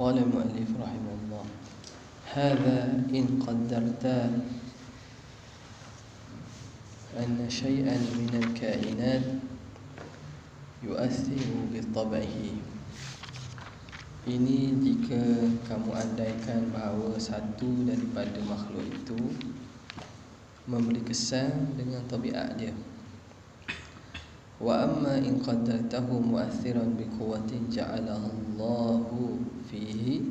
قال المؤلف رحمه الله: هذا إن قدرت أن شيئا من الكائنات يؤثر بطبعه. Ini jika kamu andaikan bahawa satu daripada makhluk itu memberi kesan dengan tabiat dia. Wa amma in qaddartahu mu'athiran bi quwwatin ja'alaha Allahu fihi.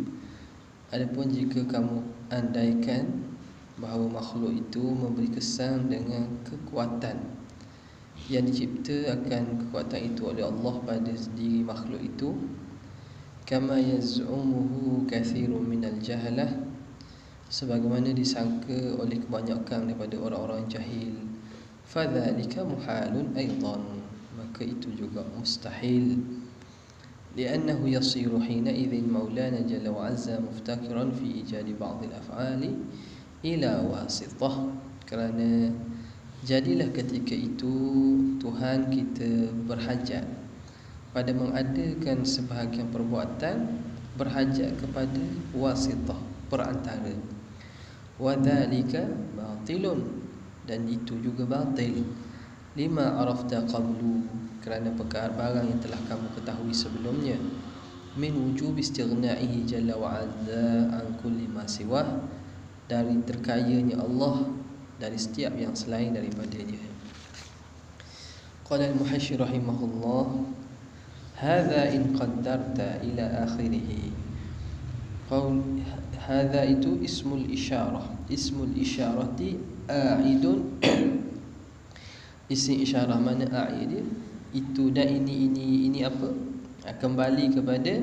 Adapun jika kamu andaikan bahawa makhluk itu memberi kesan dengan kekuatan yang dicipta akan kekuatan itu oleh Allah pada diri makhluk itu, kama yaz'umuhu kathirun minal jahalah, sebagaimana disangka oleh kebanyakan daripada orang-orang jahil, fadzalika muhalun aidan, maka itu juga mustahil. Li'annahu yasiru hina idzin maulana jalla wa azza muftakiran fi ijadi ba'd al-af'ali ila wasithah. Kerana jadilah ketika itu Tuhan kita berhajat pada mengadakan sebahagian perbuatan berhajat kepada wasithah, perantara. Wa dzalika batilun, dan itu juga batil. Lima arafta qablu, kerana perkara barang yang telah kamu ketahui sebelumnya, min wujub istighna'ihi jalla wa azza an kulli ma siwah, dari terkayanya Allah dari setiap yang selain daripadanya. Qala al-muhasyir rahimahullah: hadza in qaddarta ila akhirih. Qaul hadza itu ismul isyarah. Ismul isyarati a'idun. Isim isyarah mana a'id? Itu dan ini apa? Kembali kepada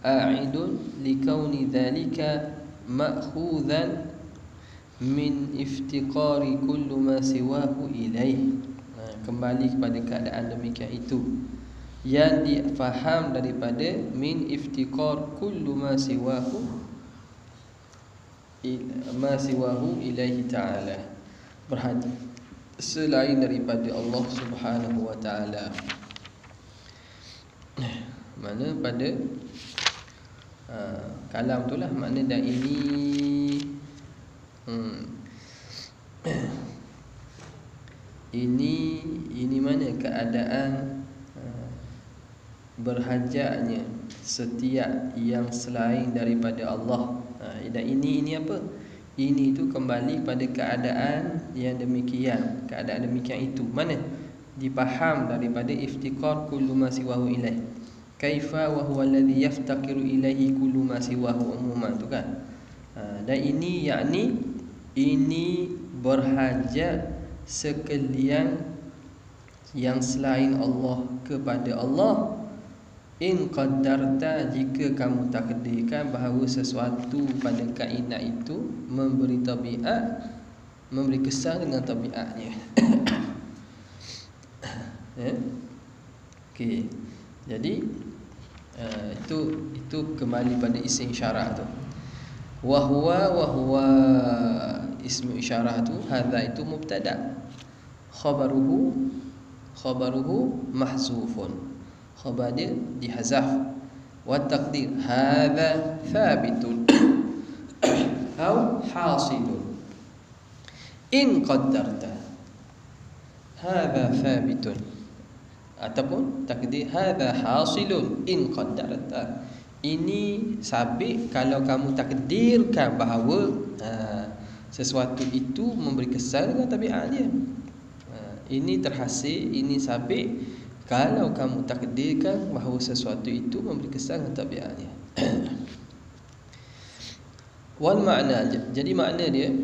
a'idun likauni dzalika ma'khudhan min iftiqari kullu ma siwahu ilaih. Kembali kepada keadaan demikian itu yang difaham daripada min iftiqar kullu ma siwahu ilaihi ta'ala, berhajat selain daripada Allah Subhanahu wa ta'ala. Mana pada kalam itulah makna dan ini mana keadaan berhajatnya setiap yang selain daripada Allah. Dan ini apa? Ini itu kembali pada keadaan yang demikian. Keadaan demikian itu mana? Dipaham daripada iftiqar kullu ma siwahu ilaih. Kaifa wa huwa alladhi yaftaqiru ilaihi kullu ma siwahu umuman, tu kan? Dan ini yakni ini berhajat sekalian yang selain Allah kepada Allah. In qaddarta, jika kamu takdirkan bahawa sesuatu pada kainat itu memberi tabiat, memberi kesan dengan tabiatnya. Okey. Jadi itu kembali pada isim isyarah tu. Wa huwa ismu isyarah tu, hadza itu mubtada, khabaruhu mahzufun, khabar dia dihazaf. Wa taqdir hadza thabitun atau hasilun. In qaddarta hadza thabitun, ataupun takdir hadza hasilun in qaddarta. Ini sabit kalau kamu takdirkan bahawa sesuatu itu memberi kesan dengan tabiatnya. Ini terhasil, ini sabit kalau kamu takdirkan bahawa sesuatu itu memberi kesan dengan tabiatnya. Wal makna, jadi makna dia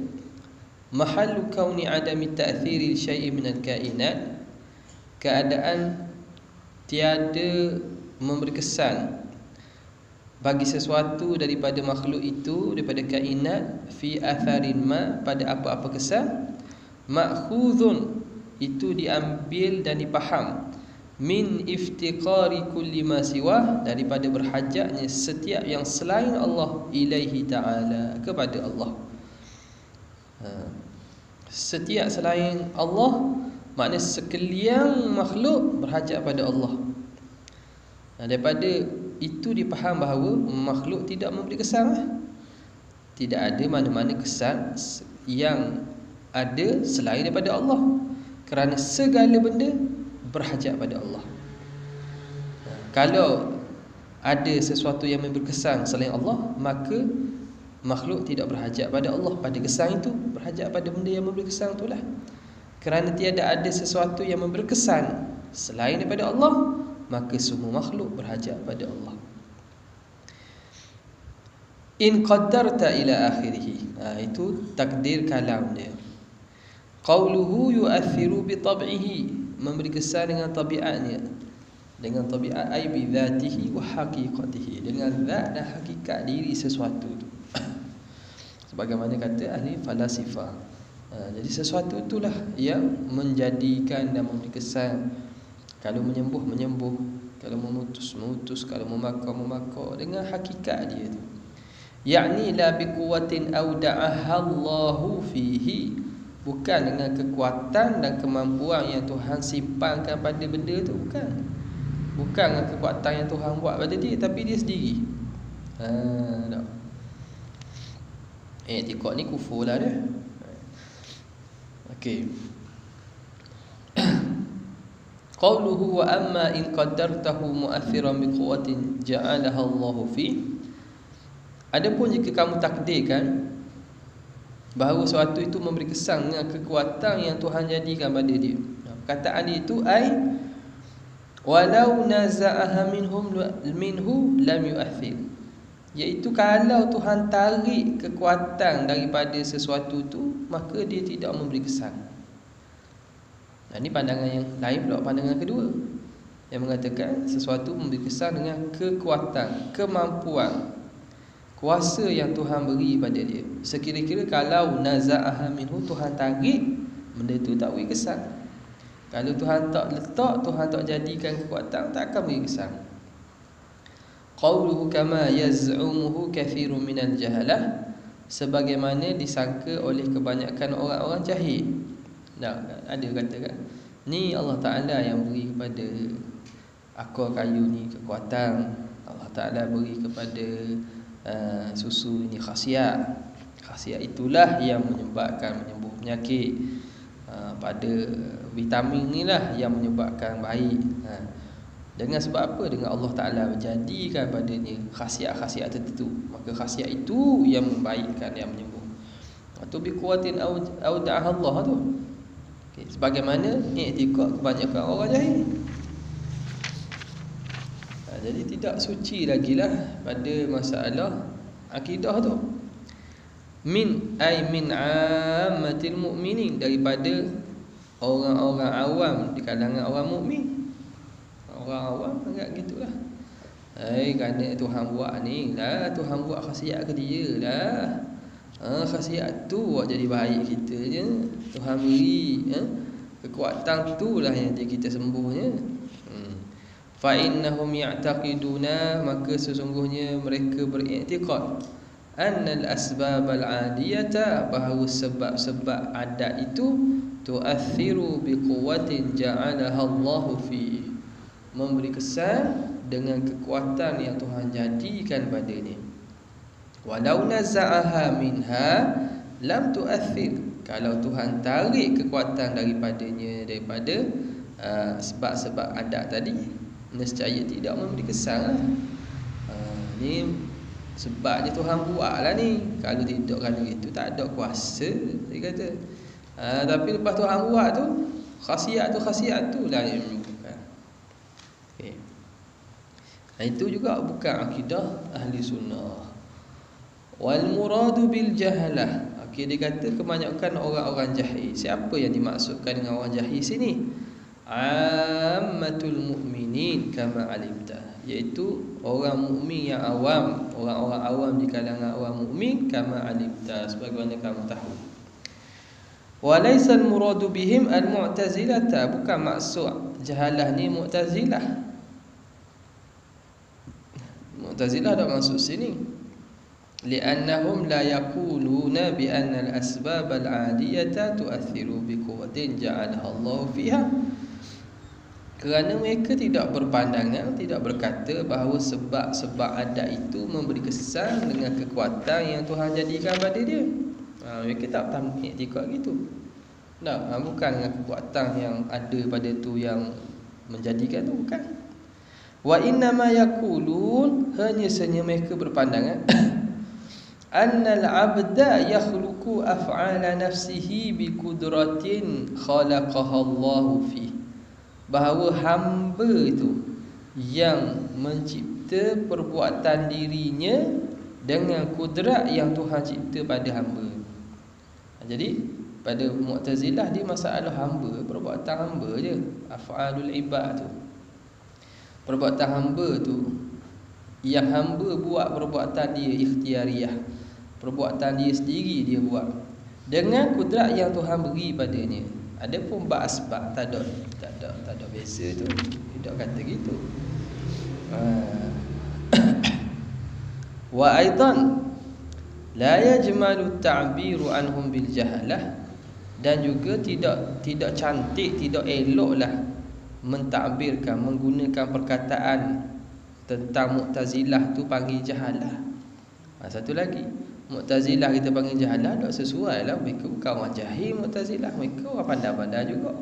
mahallu kauni adami ta'thiri syai'in min al-kainat, keadaan tiada memberi kesan bagi sesuatu daripada makhluk itu, daripada kainat, fi atharin ma, pada apa-apa kesan, ma'khudhun, itu diambil dan dipaham, min iftiqari kulli ma siwah, daripada berhajatnya setiap yang selain Allah, ilaihi ta'ala, kepada Allah. Setiap selain Allah maknanya sekalian makhluk berhajat pada Allah. Daripada itu dipaham bahawa makhluk tidak memberi kesan lah. Tidak ada mana-mana kesan yang ada selain daripada Allah, kerana segala benda berhajat pada Allah. Kalau ada sesuatu yang memberi kesan selain Allah, maka makhluk tidak berhajat pada Allah, pada kesan itu, berhajat pada benda yang memberi kesan itulah. Kerana tiada ada sesuatu yang memberi kesan selain daripada Allah, maka semua makhluk berhajat pada Allah. In qaddarta ila akhirih. Itu takdir kalam dia. Qauluhu yu'athiru bi tab'ihi, memberi kesan dengan tabiatnya. Dengan tabiat ai bi dzatihi wa haqiqatihi, dengan zat dan hakikat diri sesuatu tu. Sebagaimana kata ahli falasifah. Jadi sesuatu itulah yang menjadikan dan memberi kesan. Kalau menyembuh, menyembuh. Kalau memutus, memutus. Kalau memakar, memakar. Dengan hakikat dia tu. Ya'ni la biquwatin awda'aha Allahu fihi, bukan dengan kekuatan dan kemampuan yang Tuhan simpankan pada benda tu, bukan. Bukan dengan kekuatan yang Tuhan buat pada dia, tapi dia sendiri. Tak. I'tiqad ni kufur lah dia. Okey. Qauluhu wa amma in qaddartahu mu'athiran biquwatin ja'alaha Allahu fihi. Adapun jika kamu takdirkan bahawa sesuatu itu memberi kesan dengan kekuatan yang Tuhan jadikan pada dia. Perkataan dia itu ai walau naza'aha minhu lam yu'athir. Iaitu kalau Tuhan tarik kekuatan daripada sesuatu itu, maka dia tidak memberi kesan. Ini pandangan yang lain pula, pandangan kedua, yang mengatakan sesuatu memberi kesan dengan kekuatan, kemampuan, kuasa yang Tuhan beri pada dia. Sekira-kira kalau naza'aha minhu, Tuhan tarik, benda tu tak beri kesan. Kalau Tuhan tak letak, Tuhan tak jadikan kekuatan, tak akan beri kesan. Qauluhu kama yaz'umuhu kathirun minal jahalah, sebagaimana disangka oleh kebanyakan orang-orang jahil. Ada kata kan, ni Allah Ta'ala yang beri kepada akar kayu ni kekuatan. Allah Ta'ala beri kepada susu ini khasiat. Khasiat itulah yang menyebabkan menyembuh penyakit. Pada vitamin inilah yang menyebabkan baik. Dengan sebab apa? Dengan Allah Ta'ala menjadikan padanya khasiat-khasiat tertentu, maka khasiat itu yang membaikkan, yang menyembuh. Atau bi quwwatin awda'aha Allah tu. Okay. Sebagaimana i'tiqad kebanyakan orang jahil. Jadi tidak suci lagi lah pada masalah akidah tu. Min ammatil mu'minin, daripada orang-orang awam di kalangan orang mukmin. Orang awam agak gitulah. Kerana Tuhan buat ni lah, Tuhan buat khasiat ke dia lah. Khasiat tu buat jadi baik kita je. Tuhan beri kekuatan tu lah yang jadi kita sembuhnya. Fa innahum ya'taqiduna, maka sesungguhnya mereka beriktikad annal asbab al-adiyata, bahawa sebab-sebab adat itu tu'athiru biquwatin ja'alaha Allahu fi, memberi kesan dengan kekuatan yang Tuhan jadikan padanya. Walau naza'aha minha lam tu'athir, kalau Tuhan tarik kekuatan daripadanya, daripada sebab-sebab adat tadi, nescaya tidak memberi kesan lah. Ni sebabnya Tuhan buat lah ni. Kalau tidak kerana itu, tak ada kuasa, dia kata. Tapi lepas Tuhan buat tu, khasiat tu lah yang menyembuhkan. Okay. Itu juga bukan akidah ahli sunnah. Wal muradu bil jahalah. Okay, dia kata kebanyakan orang-orang jahil. Siapa yang dimaksudkan dengan orang jahil sini? Ammatul mu'minin kama alimta, iaitu orang mukmin yang awam, orang-orang awam di kalangan orang mukmin, kama alimta, sebagaimana kamu tahu. Walaysa al-muradu bihim al-mu'tazilah, bukan maksud jahalah ni Mu'tazilah. Mu'tazilah tak maksud sini. Li'annahum la yaquluna bi anna al-asbab al-'adiyata tu'athiru bi quwwatin ja'alaha Allah fiha. Kerana mereka tidak berpandangan, tidak berkata bahawa sebab-sebab adat itu memberi kesan dengan kekuatan yang Tuhan jadikan pada dia. Mereka tak iktikad gitu. Bukan dengan kekuatan yang ada pada tu yang menjadikan tu, bukan. Wa innama yaqulun, hanya saja mereka berpandangan annal abda yakhluqu af'ala nafsihi bi qudratin khalaqaha Allahu fi, bahawa hamba itu yang mencipta perbuatan dirinya dengan kudrat yang Tuhan cipta pada hamba. Jadi pada Mu'tazilah dia masalah hamba, perbuatan hamba je, af'alul ibad tu. Perbuatan hamba tu, yang hamba buat perbuatan dia ikhtiariyah, perbuatan dia sendiri dia buat dengan kudrat yang Tuhan beri padanya. Adapun ba'asbab tak ada biasa tu. Tidak kata gitu. Wa aidan la yajmalu ta'biru anhum bil jahalah, dan juga tidak cantik, tidak eloklah mentakbirkan, menggunakan perkataan tentang Mu'tazilah tu panggil jahalah. Satu lagi, Mu'tazilah kita panggil jahalah tak sesuai lah. Mereka bukan orang jahil Mu'tazilah, mereka orang pandai-pandai juga.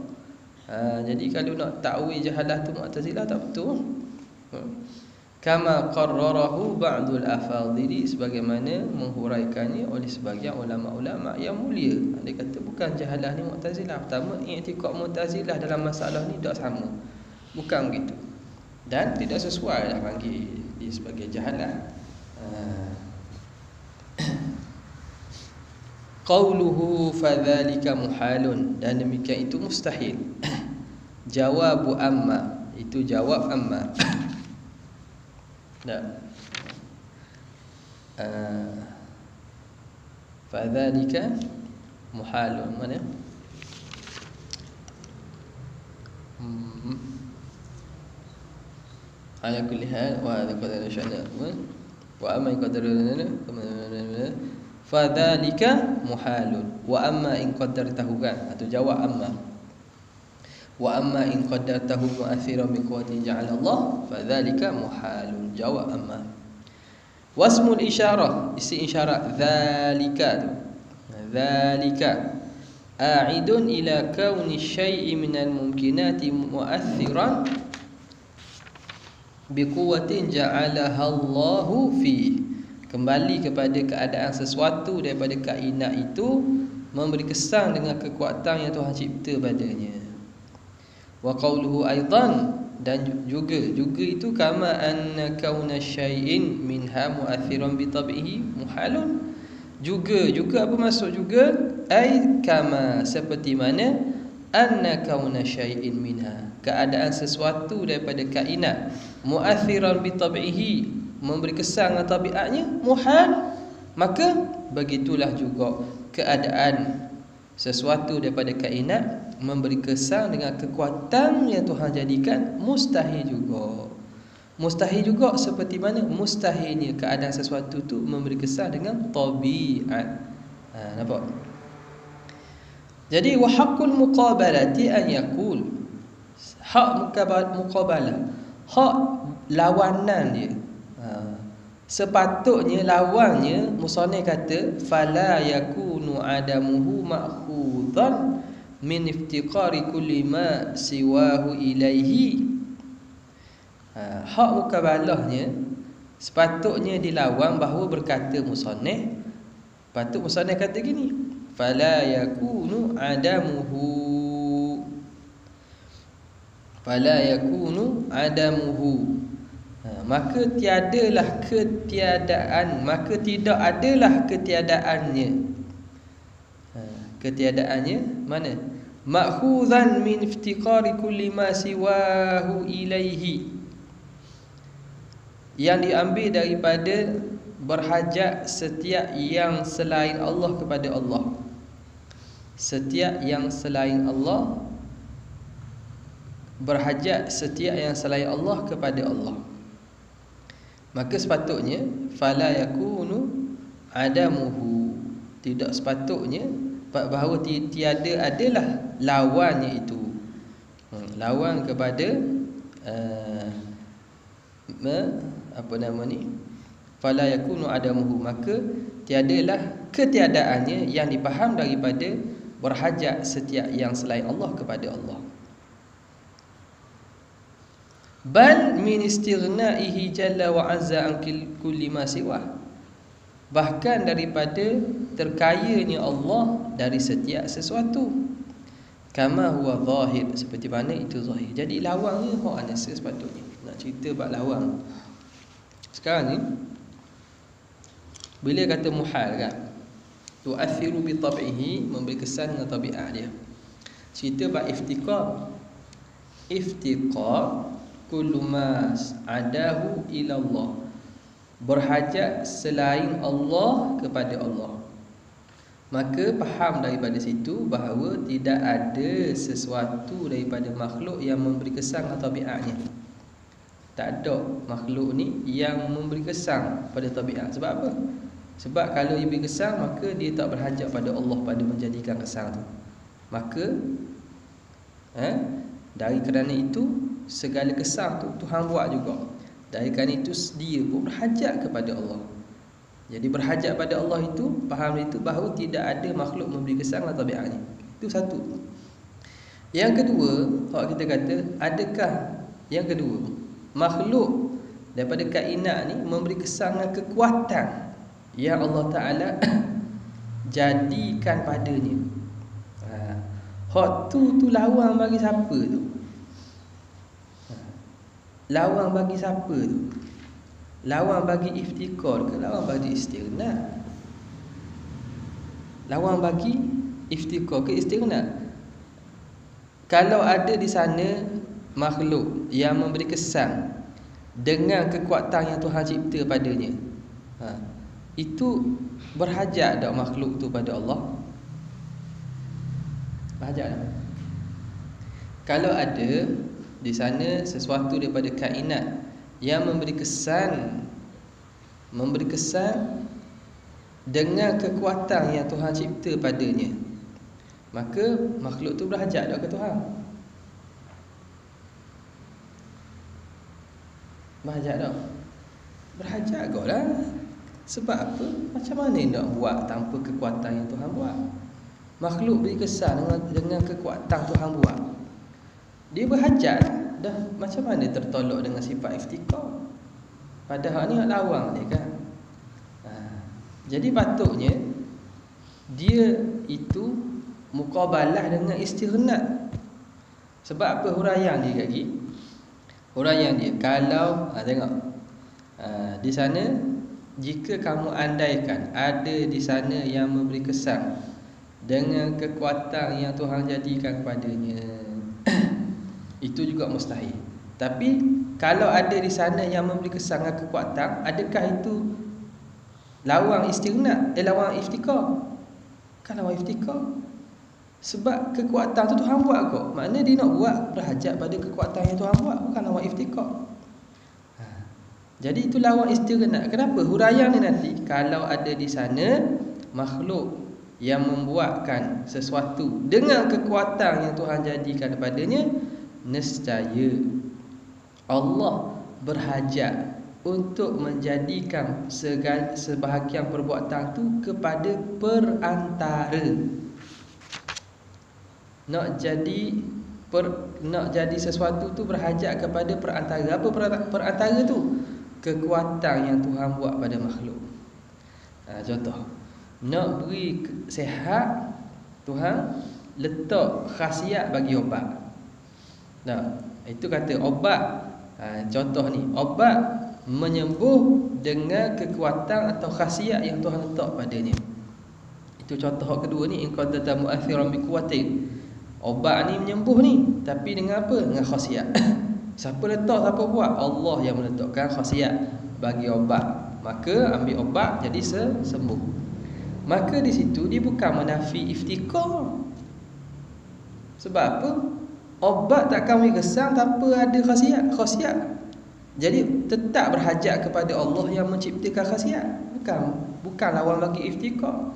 Jadi kalau nak takwil jahalah tu Mu'tazilah tak betul. Kama qarrarahu ba'dul afadhili, sebagaimana menghuraikannya oleh sebagian ulama-ulama yang mulia. Dia kata bukan jahalah ni Mu'tazilah. Pertama, i'tikad Mu'tazilah dalam masalah ni tak sama, bukan begitu, dan tidak sesuai lah panggil dia sebagai jahalah. Qauluhu fadzalika muhalun, dan demikian itu mustahil. Jawabu amma, itu jawab amma. Fadzalika muhalun mana? Ala kulli hal wa hadha qadar sya'na wa amma qadaruna fadzalika muhalun wa amma in qaddartahu, kan, atau jawab amma. Wa amma in qaddartahu mu'athiran bi quwwati ja'ala Allah fadzalika muhalun, jawab amma. Wasmul isyarah, isi isyarat dzalika, dzalika a'idun ila kauni syai'i minal mumkinati mu'athiran bi quwwatin ja'alaha Allahu fi, kembali kepada keadaan sesuatu daripada kainat itu memberi kesan dengan kekuatan yang Tuhan cipta padanya. Wa qauluhu aidan, dan juga itu kama anna kauna syai'in minha mu'athiran bi tab'ihi muhalun, juga apa maksud juga? Ai kama, seperti mana, anna kauna syai'in minha, keadaan sesuatu daripada kainat, mu'athiran bi tab'ihi, memberi kesan dengan tabiatnya, muhal, maka begitulah juga keadaan sesuatu daripada kainat memberi kesan dengan kekuatan yang Tuhan jadikan, mustahil juga. Mustahil juga seperti mana mustahilnya keadaan sesuatu tu memberi kesan dengan tabiat. Nampak? Jadi wa haqqul muqabalati an yaqul, hak muqabalah, hak lawanan dia, sepatutnya lawannya, musannif kata fala yakunu adamuhu ma'khudhan min iftiqari kulli ma siwahu ilaihi. Hak mukabalahnya sepatutnya dilawan bahawa berkata musannif, patut musannif kata gini, fala yakunu adamuhu, fala yakunu adamuhu, maka tiadalah ketiadaan, maka tidak adalah ketiadaannya. Ketiadaannya mana? Ma'khuzan min iftiqari kulli ma siwahu ilaihi, yang diambil daripada berhajat setiap yang selain Allah kepada Allah. Setiap yang selain Allah, berhajat setiap yang selain Allah kepada Allah. Maka sepatutnya fala yakunu adamuhu, tidak sepatutnya bahawa tiada adalah lawannya itu. lawan kepada fala yakunu adamuhu, maka tiadalah ketiadaannya yang dipaham daripada berhajat setiap yang selain Allah kepada Allah. Bal min istighnaihi jalla wa azza an kulli ma siwa, bahkan daripada terkayanya Allah dari setiap sesuatu. Kama huwa zahir, seperti mana itu zahir. Jadi lawang ni hok anasa sepatutnya. Nak cerita bab lawang. Sekarang ni bila kata muhal kan, tu'athiru bi tab'ihi, memberi kesan dengan tabiat dia. Cerita bab iftiqar. Iftiqar kullu mas adahu ila Allah, berhajat selain Allah kepada Allah. Maka faham daripada situ bahawa tidak ada sesuatu daripada makhluk yang memberi kesan dengan tabiatnya. Tak ada makhluk ni yang memberi kesan pada tabiat. Sebab apa? Sebab kalau dia beri kesan, maka dia tak berhajat pada Allah pada menjadikan kesan tu. Maka dari kerana itu segala kesan tu Tuhan buat juga. Dari kerana itu dia pun berhajat kepada Allah. Jadi berhajat pada Allah itu, faham itu bahawa tidak ada makhluk memberi kesan atau tabiatnya. Itu satu. Yang kedua, kalau kita kata adakah yang kedua makhluk daripada kainat ni memberi kesan dengan kekuatan yang Allah Ta'ala jadikan padanya. Hak tu lawang bagi siapa tu? Lawang bagi siapa tu? Lawang bagi iftikar ke lawang bagi istighna? Lawang bagi iftikar ke istighna? Kalau ada di sana makhluk yang memberi kesan dengan kekuatan yang Tuhan cipta padanya, itu berhajat tak makhluk tu pada Allah? Berhajat tak? Kalau ada di sana sesuatu daripada kainat yang memberi kesan dengan kekuatan yang Tuhan cipta padanya, maka makhluk tu berhajat tak ke Tuhan? Berhajat tak? Berhajat kot lah. Sebab apa? Macam mana nak buat tanpa kekuatan yang Tuhan buat? Makhluk beri kesan dengan kekuatan Tuhan buat, dia berhajat dah. Macam mana tertolak dengan sifat iftikar? Padahal ni lawang dia kan. Jadi patutnya dia itu muqabalah dengan istighnat. Sebab apa huraian dia lagi? Huraian dia, kalau tengok di sana, jika kamu andaikan ada di sana yang memberi kesan dengan kekuatan yang Tuhan jadikan kepadanya, itu juga mustahil. Tapi kalau ada di sana yang memberi kesan dengan kekuatan, adakah itu lawang istighnat? Lawang iftikar? Kan lawang iftikar. Sebab kekuatan tu Tuhan buat kok. Maknanya dia nak buat berhajat pada kekuatan yang Tuhan buat, bukan lawang iftikar. Jadi itu lawang istighnat. Kenapa? Huraian ni nanti, kalau ada di sana makhluk yang membuatkan sesuatu dengan kekuatan yang Tuhan jadikan kepadanya, nescaya Allah berhajat untuk menjadikan sebahagian perbuatan tu kepada perantara. Nak jadi sesuatu tu berhajat kepada perantara. Apa perantara tu? Kekuatan yang Tuhan buat pada makhluk. Contoh, nak beri sihat, Tuhan letak khasiat bagi obat. Itu kata obat. Contoh ni, obat menyembuh dengan kekuatan atau khasiat yang Tuhan letak padanya. Itu contoh kedua ni, in qadata mu'athiran bi quwwatin. Obat ni menyembuh ni, tapi dengan apa? Dengan khasiat. Siapa letak, siapa buat? Allah yang meletakkan khasiat bagi obat. Maka ambil obat jadi sembuh. Maka di situ dia bukan menafi iftikar. Sebab apa? Obat takkan beri kesan tanpa ada khasiat. Jadi tetap berhajat kepada Allah yang menciptakan khasiat. Bukan lawan bagi iftikar.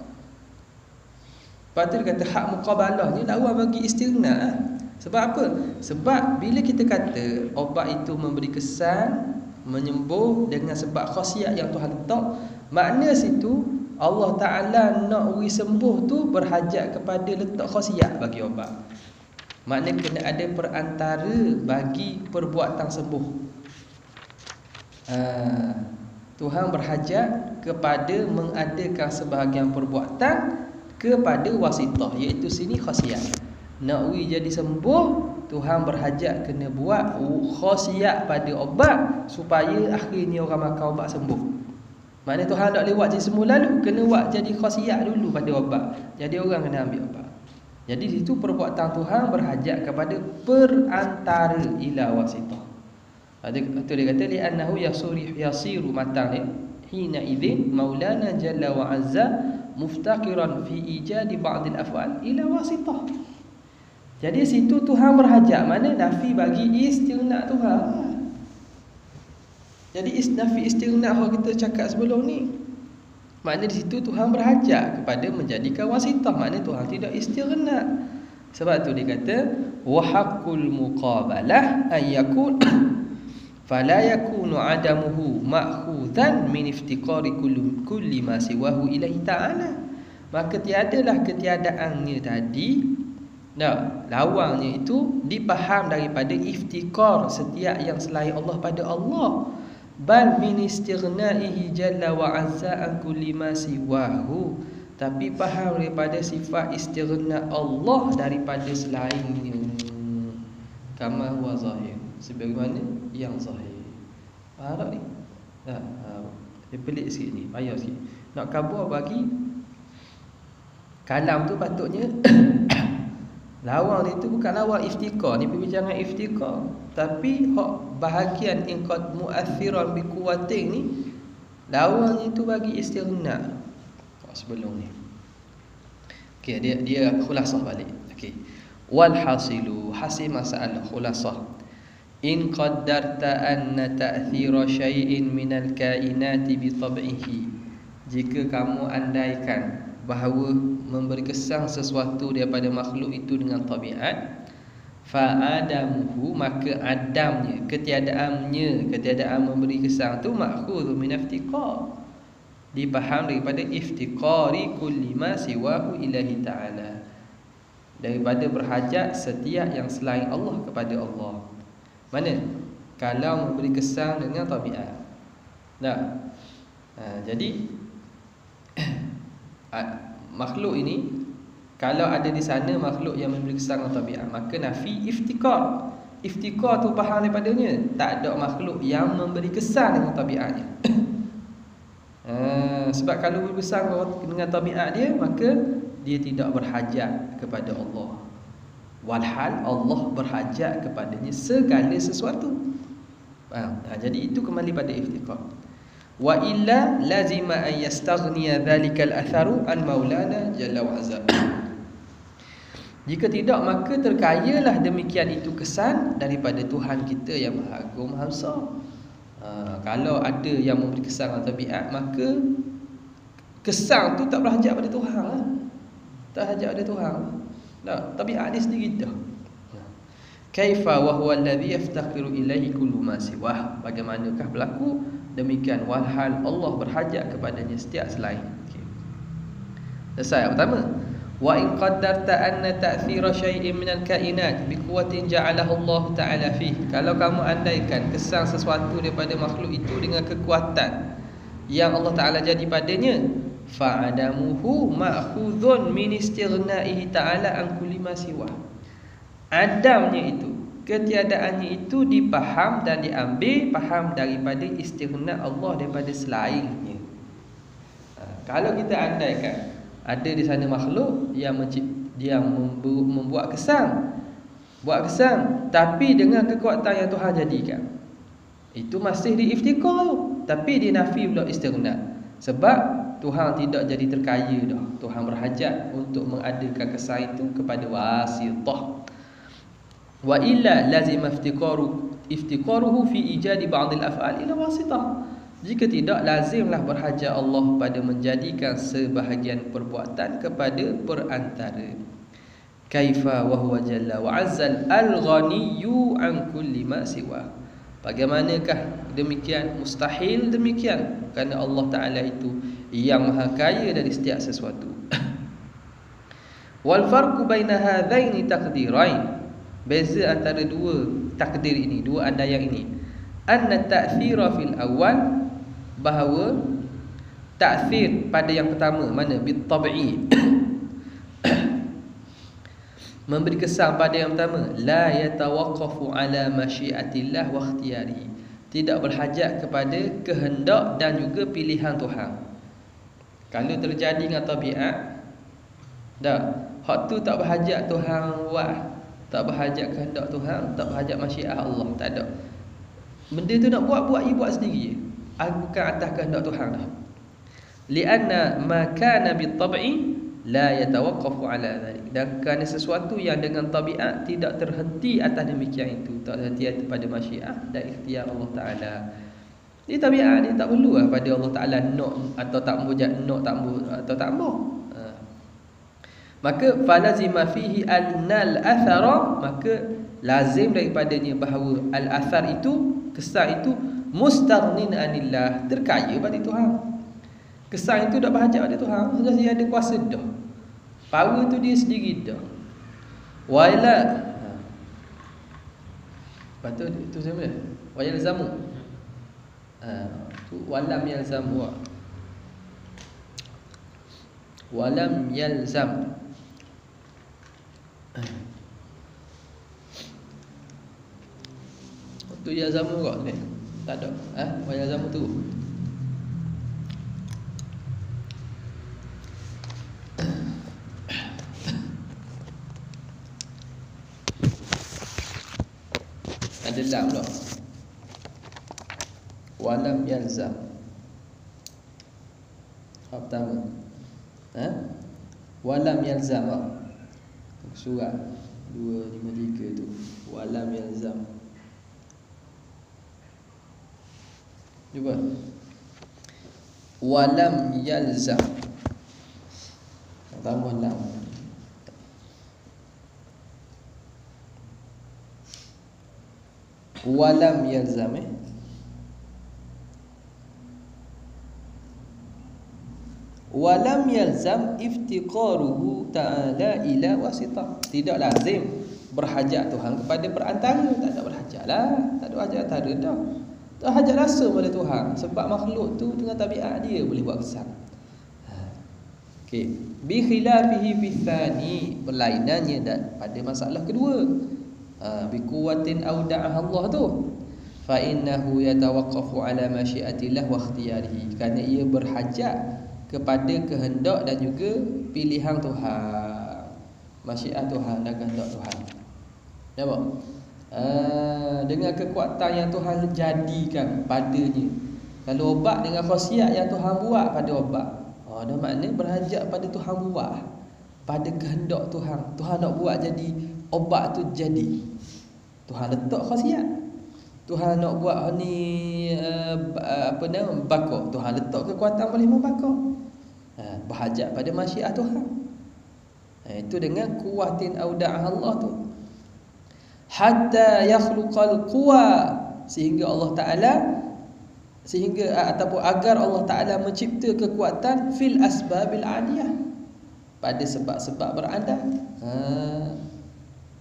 Lepas tu dia kata hak muqabalah ni lawan bagi istighnat. Sebab apa? Sebab bila kita kata obat itu memberi kesan, menyembuh dengan sebab khasiat yang Tuhan letak, makna situ Allah Ta'ala nak uri sembuh tu berhajat kepada letak khasiat bagi obat. Makna kena ada perantara bagi perbuatan sembuh. Tuhan berhajat kepada mengadakan sebahagian perbuatan kepada wasitah, iaitu sini khasiat. Nak uri jadi sembuh, Tuhan berhajat kena buat khasiat pada obat supaya akhirnya orang makan obat sembuh. Maknanya Tuhan tak boleh buat jadi sembuh lalu, kena buat jadi khasiat dulu pada obat. Jadi orang kena ambil obat. Jadi situ perbuatan Tuhan berhajat kepada perantara ila wasitah. Itu dia kata li'annahu yasiru matan hina idzin maulana jalla wa azza muftaqiran fi ijadi ba'd al-af'al ila wasitah. Jadi situ Tuhan berhajat, mana nafi bagi istighna Tuhan. Jadi nafi istighna yang kita cakap sebelum ni, makna di situ Tuhan berhajat kepada menjadikan wasitah, makna Tuhan tidak istighna. Sebab tu dia kata wa haqqul muqabalah ay yakun fala yakunu adamuhu ma'khudhan min iftiqari kulli ma siwahu ilahi ta'ala. Maka tiadalah ketiadaannya tadi, lawangnya itu dipaham daripada iftikar setiap yang selain Allah pada Allah. Bal min istighnaihi jalla wa azza an kulli ma siwahu, tapi faham daripada sifat istighna Allah daripada selainnya. Kama huwa zahir, sebagaimana yang zahir. Faham tak ni? Dia pelik sikit ni, payah sikit. Nak kabur bagi kalam tu patutnya lawang ni tu bukan lawang iftikar, ni perbincangan iftikar. Tapi hak bahagian ingqad mu'athiran bi quwwatin ni, lawang itu bagi istighna. Sebelum ni. Okey, dia khulasah balik. Okey. Wal hasilu, hasil masalah khulasah. In qaddarta anna ta'thira syai'in minal kainati bi tab'ihi. Jika kamu andaikan bahawa memberi kesan sesuatu daripada makhluk itu dengan tabiat, fa'adamuhu, maka adamnya, ketiadaan memberi kesan tu makhudhu min iftiqar, dipaham daripada iftiqari kulli ma siwahu ilahi ta'ala, daripada berhajat setiap yang selain Allah kepada Allah. Mana? Kalau memberi kesan dengan tabiat. Jadi makhluk ini, kalau ada di sana makhluk yang memberi kesan dengan tabiat, maka nafi iftikar. Iftikar tu faham daripadanya, tak ada makhluk yang memberi kesan dengan tabiatnya. Sebab kalau memberi kesan dengan tabiat dia, maka dia tidak berhajat kepada Allah. Walhal Allah berhajat kepadanya segala sesuatu. Jadi itu kembali pada iftikar. Wa illa lazima an yastaghniya dhalikal atharu an maulana jalla wa azza. Jika tidak, maka terkayalah demikian itu kesan daripada Tuhan kita yang Maha Agung Maha Besar. Kalau ada yang memberi kesan dengan tabiat, maka kesan tu tak berhajat pada Tuhan. Tak hajat pada Tuhan. Tabiat dia sendiri dah. Kaifa wa huwa alladhi yaftaqiru ilaihi kullu ma siwah. Bagaimanakah berlaku demikian walhal Allah berhajat kepadanya setiap selain. Selesai yang pertama. Wa in qaddarta anna ta'thira syai'in minal kainat bi quwwatin ja'alahu Allah Ta'ala fi. Kalau kamu andaikan kesan sesuatu daripada makhluk itu dengan kekuatan yang Allah Ta'ala jadi padanya, fa'adamuhu ma'khudhun min istighnaihi ta'ala an kulli ma siwah. Adamnya itu, ketiadaannya itu dipaham dan diambil faham daripada istighna Allah daripada selainnya. Kalau kita andaikan ada di sana makhluk yang membuat kesan, tapi dengan kekuatan yang Tuhan jadikan, itu masih diiftikar, tapi dinafi pula istighna. Sebab Tuhan tidak jadi terkaya dah. Tuhan berhajat untuk mengadakan kesan itu kepada wasitah. Wa illa lazim iftiqaruhu fi ijadi ba'd al-af'al ila wasitah. Jika tidak, lazimlah berhajat Allah pada menjadikan sebahagian perbuatan kepada perantara. kaifa wa huwa jalla wa azzal al-ghaniyyu an kulli ma siwa. Bagaimanakah demikian? Mustahil demikian, kerana Allah Ta'ala itu yang maha kaya dari setiap sesuatu. Wal farqu baina hadzaini taqdirain, beza antara dua takdir ini, dua andaian ini. Anna ta'thira fil awal, bahawa ta'thir pada yang pertama, mana bit tab'i memberi kesan pada yang pertama, la yatawaqqafu ala masyiatillah wa ikhtiyarihi, tidak berhajat kepada kehendak dan juga pilihan Tuhan. Kalau terjadi dengan tabiat, dah, hak tu tak berhajat Tuhan buat, tak berhajat kehendak Tuhan, tak berhajat masyiat Allah, tak ada. Benda tu nak buat ia buat sendiri je, bukan atas kehendak Tuhan dah. Lianna ma kana bit tab'i la yatawaqqafu ala dhalik, dan kerana sesuatu yang dengan tabiat tidak terhenti atas demikian itu, tak terhenti pada masyiat dan ikhtiar Allah Ta'ala. Dia tabiat, dia tak perlu pada Allah Ta'ala nak atau tak mujad, nak tak mu atau tak mau. Maka falazima fihi annal athara, maka lazim daripadanya bahawa al-athar itu, kesan itu, mustaghnin anillah, terkaya pada Tuhan. Kesan itu tak berhajat pada Tuhan, sudah dia ada kuasa dah, power tu dia sendiri dah. Wala patut itu siapa dia? Wayal zamu. Tu walam yalzamu. Walam yalzam. Tu yalzamu kok ni? Tak ada. Wayal zamu tu. Ada lam tak? Walam yalzam. Apa pertama? Walam yalzam. Surah 253 tu. Walam yalzam. Cuba. Walam yalzam. Tambah lam. Walam yalzam walam yalzam iftiqaruhu ta'ala ila wasitah, tidak lazim berhajat Tuhan kepada perantara, tak ada berhajat lah, tak ada hajat antara dah, tak hajat rasa pada Tuhan, sebab makhluk tu dengan tabiat dia boleh buat kesan. Okey, bi khilafihi fi tsani, berlainannya dan pada masalah kedua, bi quwwatin auda'ah Allah tu, fa innahu yatawaqqafu ala masyiatillah wa ikhtiyarihi, kerana ia berhajat kepada kehendak dan juga pilihan Tuhan, masyiat Tuhan dan kehendak Tuhan. Nampak? Dengan kekuatan yang Tuhan jadikan padanya. Kalau obat dengan khasiat yang Tuhan buat pada obat, ada makna berhajat pada Tuhan buat, pada kehendak Tuhan. Tuhan nak buat jadi obat tu jadi, Tuhan letak khasiat. Tuhan nak buat ni bakar, Tuhan letak kekuatan boleh membakar. Berhajat pada masyiat Tuhan. Itu dengan kuwatin auda'ah Allah tu. Hatta yakhluqal quwa, sehingga Allah Ta'ala, sehingga ataupun agar Allah Ta'ala mencipta kekuatan fil asbabil aliyah, pada sebab-sebab beranda.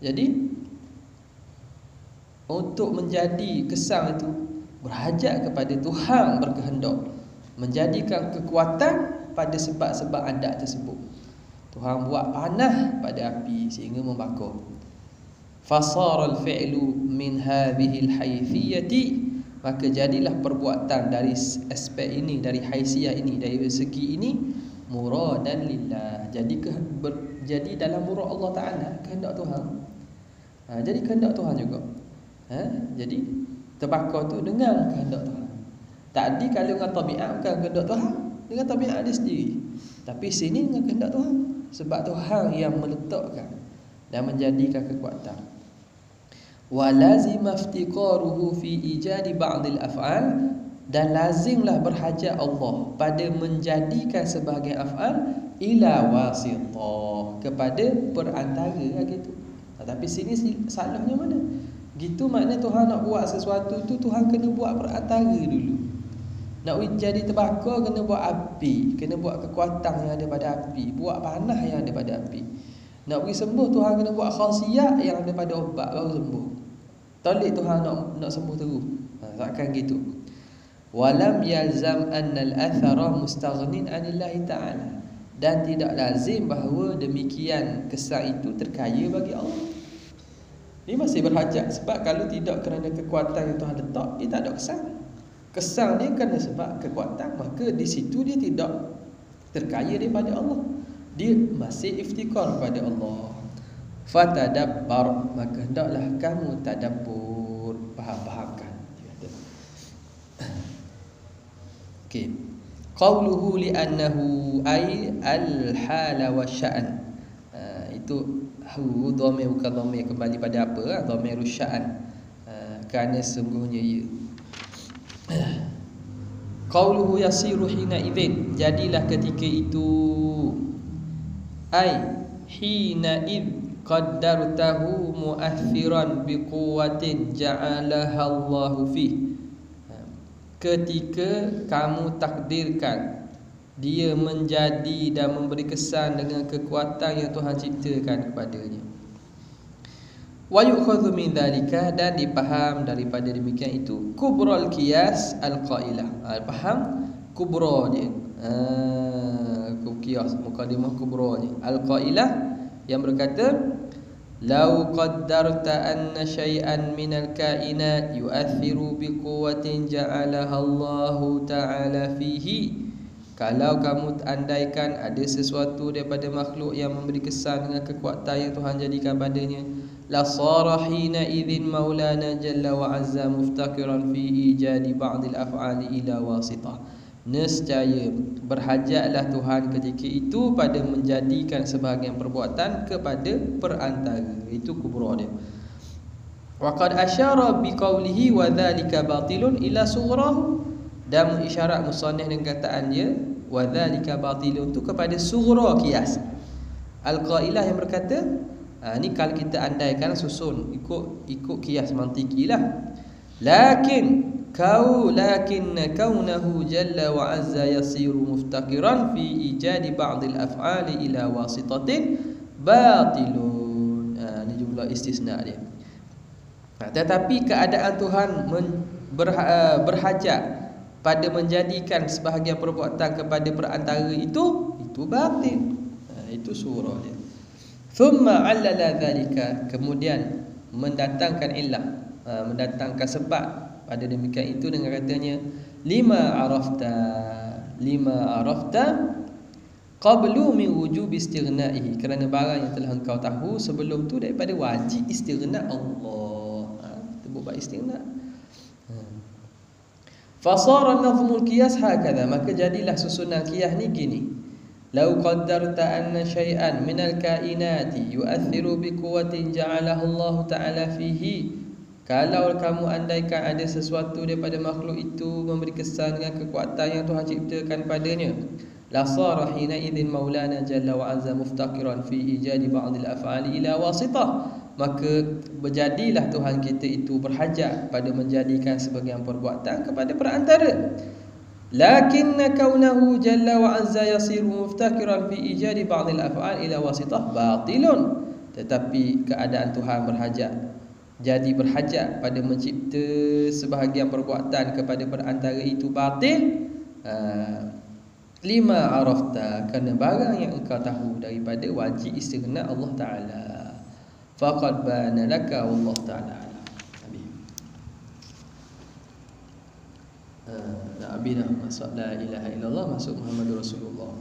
Jadi untuk menjadi kesan itu berhajat kepada Tuhan berkehendak, menjadikan kekuatan pada sebab-sebab anda tersebut. Tuhan buat panah pada api sehingga membakar. Fasara al-fi'lu min hadhihi al-haythiyati, maka jadilah perbuatan dari aspek ini, dari haisiah ini, dari segi ini, muradan lillah, jadi dalam murad Allah Ta'ala, kehendak Tuhan. Jadi kehendak Tuhan juga. Jadi terbakar tu dengan kehendak Tuhan. Tadi kalau dengan tabiat bukan kehendak Tuhan, dengan tabiat dia sendiri. Tapi sini dengan kehendak Tuhan, sebab Tuhan yang meletakkan dan menjadikan kekuatan. Wa lazima iftiqaruhu fi ijadi ba'dil af'al, dan lazimlah berhajat Allah pada menjadikan sebahagian af'al ila wasithah, kepada perantara gitu. Tapi sini salahnya mana? Gitu maknanya Tuhan nak buat sesuatu tu, Tuhan kena buat perantara dulu. Nak jadi terbakar kena buat api, kena buat kekuatan yang ada pada api, buat panah yang ada pada api. Nak pergi sembuh, Tuhan kena buat khasiat yang ada pada ubat baru sembuh. Tolik Tuhan nak sembuh terus. Takkan gitu. Walam yalzam anna al-athara mustaghnin 'anillahi ta'ala. Dan tidak lazim bahawa demikian kesan itu terkaya bagi Allah. Dia masih berhajat, sebab kalau tidak kerana kekuatan yang Tuhan letak, dia tak ada kesan. Kesan dia kerana sebab kekuatan, maka di situ dia tidak terkaya daripada Allah. Dia masih iftikar kepada Allah. Fatadabbar, maka hendaklah kamu tadabbur, faham-fahamkan. Okey. Qauluhu li'annahu ay al-hala wa sya'an. Itu hu dhamir bukan dhamir kembali pada apa? Dhamir sya'an. Kerana sungguhnya ia. Qauluhu yasiru hina idzin, jadilah ketika itu, ay hina id qaddartahu mu'athiran biquwwatin ja'alaha Allahu fi. Ketika kamu takdirkan dia menjadi dan memberi kesan dengan kekuatan yang Tuhan ciptakan kepadanya. Wa yu'khadhu min dhalika, dan dipaham daripada demikian itu kubral qiyas al-qailah. Faham kubra dia. Qiyas mukadimah kubra ni. Al-qailah yang berkata, "Lau qaddarta anna syai'an minal kainat yu'athiru biquwwatin ja'alaha Allahu ta'ala fihi." Kalau kamu andaikan ada sesuatu daripada makhluk yang memberi kesan dengan kekuatan yang Tuhan jadikan padanya, la sara hina idzin maulana jalla wa azza muftakiran fi ijadi ba'dil af'ali ila wasitah. Nescaya berhajatlah Tuhan ketika itu pada menjadikan sebahagian perbuatan kepada perantara. Itu kubra dia. Wa qad asyara biqaulihi wa dzalika batilun ila sughrahu, dan mengisyarat musannif dengan kataan dia wa dzalika batilun tu kepada sughra qiyas. Al-qailah yang berkata, ni kalau kita andaikan susun ikut qiyas mantiqilah. Lakinna kaunahu jalla wa azza yasiru muftakiran fi ijadi ba'dil af'ali ila wasitatin batilun. Ini jumlah istisna dia. Tetapi keadaan Tuhan berhajat pada menjadikan sebahagian perbuatan kepada perantara itu batil. Itu surah dia. Thumma 'allala dzalika, kemudian mendatangkan illah, mendatangkan sebab pada demikian itu dengan katanya lima arafta qablu min wujub istighnaihi, kerana barang yang telah engkau tahu sebelum tu daripada wajib istighna Allah. Kita buat istighna. Fasara nazmul qiyas hakadha, maka jadilah susunan qiyas ni gini. Lau qaddarta anna syai'an minal kainati yu'athiru biquwwatin ja'alaha Allah ta'ala fihi. Kalau kamu andaikan ada sesuatu daripada makhluk itu memberi kesan dengan kekuatan yang Tuhan ciptakan padanya, la sara hina idzin maulana jalla wa azza muftakiran fi ijadi ba'dil af'ali ila wasitah, maka berjadilah Tuhan kita itu berhajat pada menjadikan sebagian perbuatan kepada perantara. Lakinna kaunahu jalla wa azza yasiru muftakiran fi ijadi ba'dil af'ali ila wasitah batilun, tetapi keadaan Tuhan jadi berhajat pada mencipta sebahagian perbuatan kepada perantara itu batil. Lima arafta, kerana barang yang engkau tahu daripada wajib istighna Allah Ta'ala. Faqad bana laka Allah Ta'ala. Nabi dah masuk la ilaha illallah, masuk Muhammadur Rasulullah.